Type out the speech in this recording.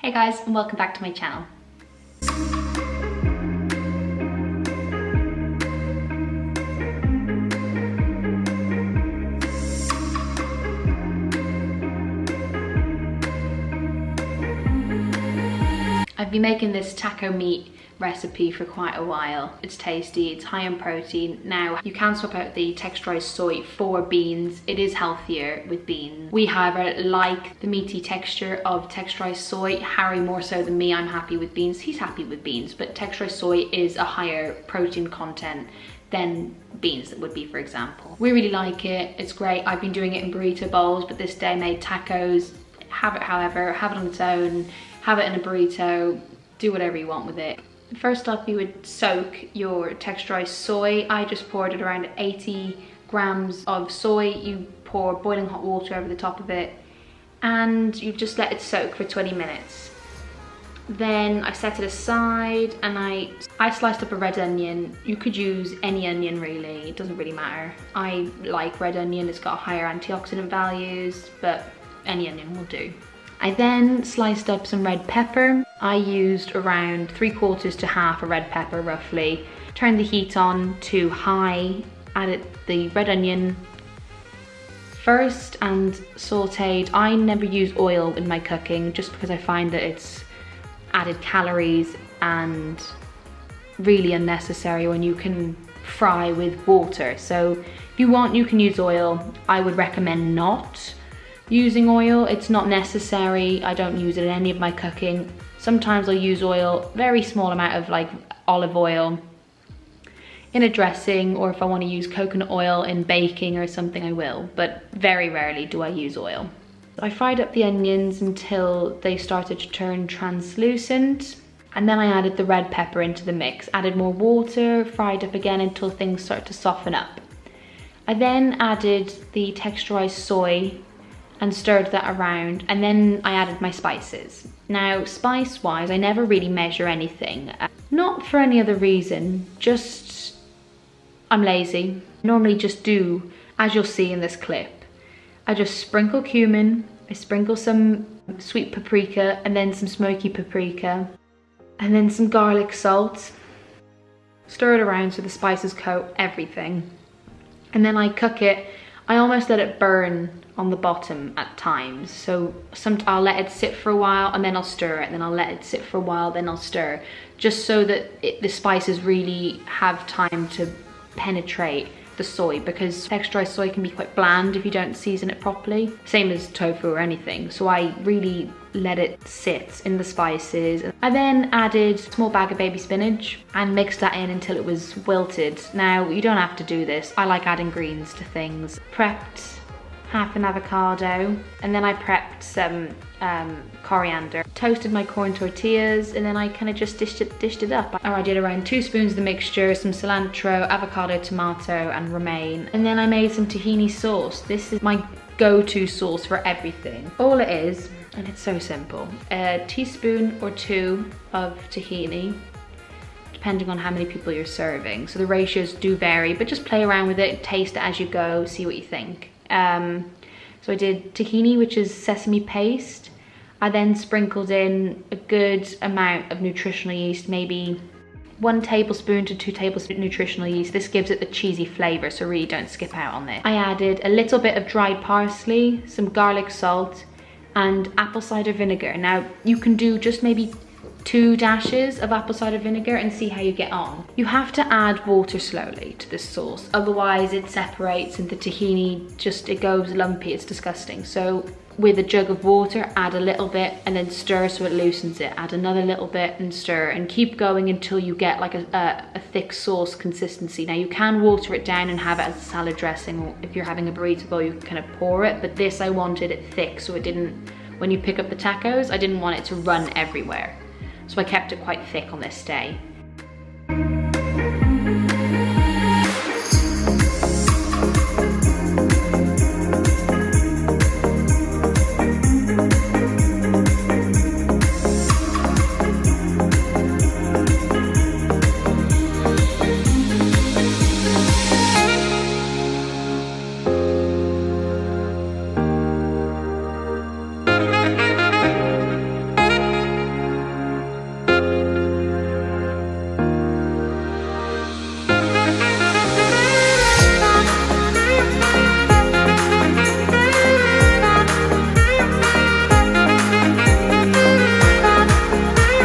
Hey guys, and welcome back to my channel. I've been making this taco meat recipe for quite a while. It's tasty, it's high in protein. Now, you can swap out the texturized soy for beans. It is healthier with beans. We, however, like the meaty texture of texturized soy. Harry more so than me. I'm happy with beans. He's happy with beans, but texturized soy is a higher protein content than beans that would be, for example. We really like it. It's great. I've been doing it in burrito bowls, but this day I made tacos. Have it, however, have it on its own, have it in a burrito, do whatever you want with it. First up, you would soak your texturized soy. I just poured it around 80 grams of soy. You pour boiling hot water over the top of it and you just let it soak for 20 minutes. Then I set it aside and I sliced up a red onion. You could use any onion really, it doesn't really matter. I like red onion, it's got higher antioxidant values, but any onion will do. I then sliced up some red pepper. I used around 3/4 to half a red pepper roughly. Turned the heat on to high, added the red onion first and sauteed. I never use oil in my cooking just because I find that it's added calories and really unnecessary when you can fry with water. So if you want, you can use oil. I would recommend not using oil. It's not necessary. I don't use it in any of my cooking. Sometimes I'll use oil, very small amount of like olive oil in a dressing, or if I want to use coconut oil in baking or something, I will, but very rarely do I use oil. I fried up the onions until they started to turn translucent, and then I added the red pepper into the mix, added more water, fried up again until things start to soften up. I then added the texturized soy and stirred that around, and then I added my spices. Now, spice wise, I never really measure anything. Not for any other reason, just I'm lazy. Normally just do, as you'll see in this clip, I just sprinkle cumin, I sprinkle some sweet paprika, and then some smoky paprika, and then some garlic salt. Stir it around so the spices coat everything. And then I cook it. I almost let it burn on the bottom at times. So I'll let it sit for a while and then I'll stir it, and then I'll let it sit for a while, then I'll stir, just so that the spices really have time to penetrate the soy, because texturized soy can be quite bland if you don't season it properly. Same as tofu or anything. So I really let it sit in the spices. I then added a small bag of baby spinach and mixed that in until it was wilted. Now, you don't have to do this. I like adding greens to things. Prepped half an avocado, and then I prepped some coriander. Toasted my corn tortillas, and then I kind of just dished it up. I did around 2 spoons of the mixture, some cilantro, avocado, tomato, and romaine. And then I made some tahini sauce. This is my go-to sauce for everything. All it is, and it's so simple, a teaspoon or 2 of tahini, depending on how many people you're serving. So the ratios do vary, but just play around with it, taste it as you go, see what you think. So I did tahini, which is sesame paste. I then sprinkled in a good amount of nutritional yeast, maybe 1 tablespoon to 2 tablespoons of nutritional yeast. This gives it the cheesy flavour, so really don't skip out on this. I added a little bit of dried parsley, some garlic salt, and apple cider vinegar. Now, you can do just maybe 2 dashes of apple cider vinegar and see how you get on. You have to add water slowly to this sauce, otherwise it separates and the tahini it goes lumpy, it's disgusting. So with a jug of water, add a little bit and then stir so it loosens it. Add another little bit and stir, and keep going until you get like a thick sauce consistency. Now, you can water it down and have it as a salad dressing, or if you're having a burrito bowl, you can kind of pour it, but this, I wanted it thick so it didn't, when you pick up the tacos, I didn't want it to run everywhere. So I kept it quite thick on this day.